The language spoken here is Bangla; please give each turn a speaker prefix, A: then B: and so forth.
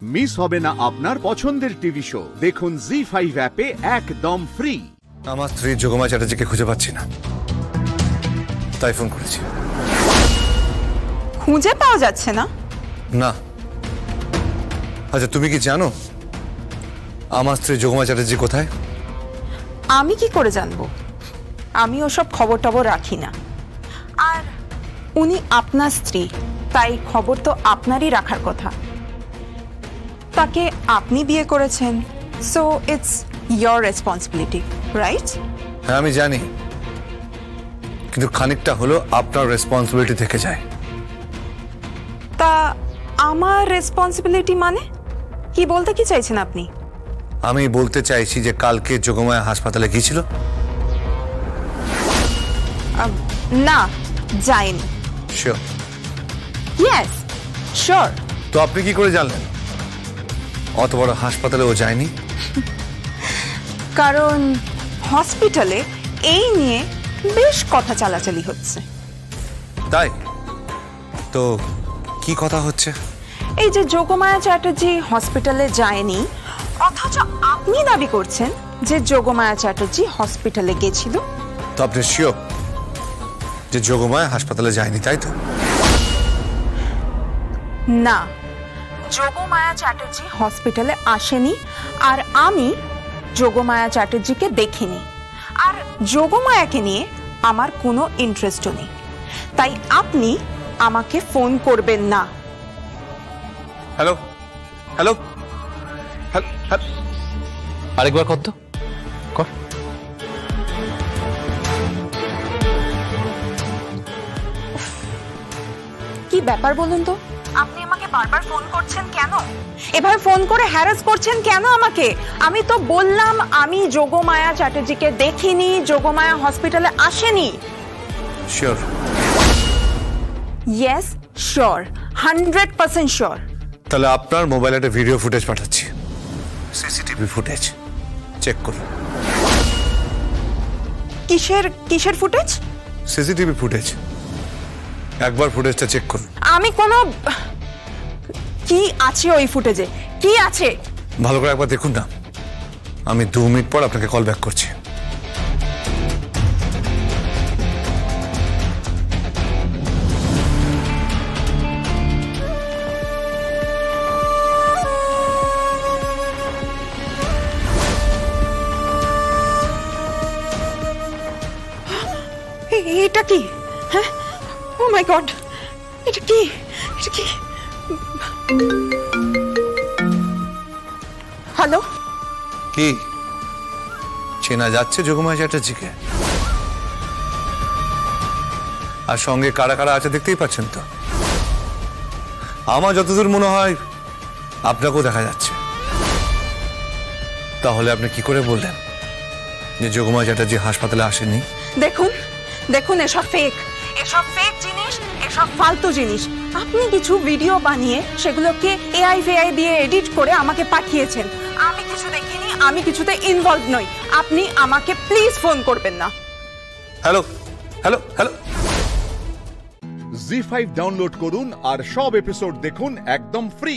A: মিস হবে না আপনার পছন্দের টিভি শো। দেখুন জি5 অ্যাপে একদম ফ্রি।
B: আমার স্ত্রী যোগমা চ্যাটার্জিকে খুঁজে পাচ্ছি না, তাই ফোন করেছি।
C: খুঁজে পাওয়া যাচ্ছে না?
B: না। আচ্ছা, তুমি কি জানো আমার স্ত্রী যোগমা চ্যাটার্জি কোথায়?
C: আমি কি করে জানবো? আমি ওসব খবর টবর রাখি না। আর উনি আপনার স্ত্রী, তাই খবর তো আপনারই রাখার কথা। তাকে আপনি বিয়ে করেছেন, so it's your responsibility, right?
B: হ্যাঁ, আমি জানি, কিন্তু খানিকটা হলো আপনার রেসপন্সিবিলিটি থেকে যায়।
C: তা আমার রেসপন্সিবিলিটি মানে কি বলতে কি চাইছেন আপনি?
B: আমি বলতে চাইছি যে কালকে যোগমায়া হাসপাতালে গিয়েছিল?
C: না, যাইনি।
B: শিওর?
C: Yes, sure.
B: তো আপনি কি করে জানলেন অত বড় হাসপাতালে ও যায়নি?
C: কারণ হসপিটালে এই নিয়ে বেশ কথা চালাচালি হচ্ছে।
B: তাই তো কি কথা হচ্ছে?
C: এই যে যোগমায়া চ্যাটার্জি হসপিটালে যায়নি, অথচ আপনি দাবি করছেন যে যোগমায়া চ্যাটার্জি হসপিটালে গেছিল।
B: তো আপনি শিওর যে যোগমায়া হাসপাতালে যায়নি, তাই তো?
C: না, যোগমায়া চ্যাটার্জি হসপিটালে আসেনি, আর আমি যোগমায়া চ্যাটার্জিকে দেখিনি, আর যোগমায়াকে নিয়ে আমার কোনো ইন্টারেস্টও নেই। তাই আপনি আমাকে ফোন করবেন না।
B: হ্যালো হ্যালো,
D: আরেকবার কর তো, কর।
C: কি ব্যাপার বলুন তো? আপনি আমাকে বারবার ফোন করছেন কেন? এভাবে ফোন করে হ্যারাস করছেন কেন আমাকে? আমি তো বললাম আমি যোগমায়া চ্যাটার্জিকে দেখিনি, যোগমায়া হসপিটালে আসেনি।
B: শিওর?
C: Yes, sure, 100% sure.
B: তাহলে আপনার মোবাইলে একটা ভিডিও ফুটেজ পাঠাচ্ছি, সিসিটিভি ফুটেজ, চেক করুন।
C: কিসের ফুটেজ?
B: সিসিটিভি ফুটেজ, একবার ফুটেজটা চেক করুন।
C: আমি কোনো কি আছে ওই ফুটেজে? কি আছে?
B: ভালো করে একবার দেখুন না। আমি 2 মিনিট পর আপনাকে কল ব্যাক করছি।
C: এটা কি? হ্যাঁ, ও মাই গড, এটা কি? এটা কি? হ্যালো?
B: কি চেনা যাচ্ছে যোগমায়া চ্যাটার্জিকে? আর সঙ্গে কারা কারা আছে দেখতেই পাচ্ছেন তো। আমার যতদূর মনে হয় আপনাকেও দেখা যাচ্ছে। তাহলে আপনি কি করে বললেন যে যোগমায়া চ্যাটার্জি হাসপাতালে আসেনি?
C: দেখুন দেখুন, এসব ফেক জিনিস, এসব ফালতু জিনিস। আপনি কিছু ভিডিও বানিয়ে সেগুলোকে এআই দিয়ে এডিট করে আমাকে পাঠিয়েছেন। আমি কিছু দেখিনি, আমি কিছুতে ইনভলভ নই। আপনি আমাকে প্লিজ ফোন করবেন না।
B: Hello hello hello.
A: Zee five download করুন আর সব এপিসোড দেখুন একদম ফ্রি।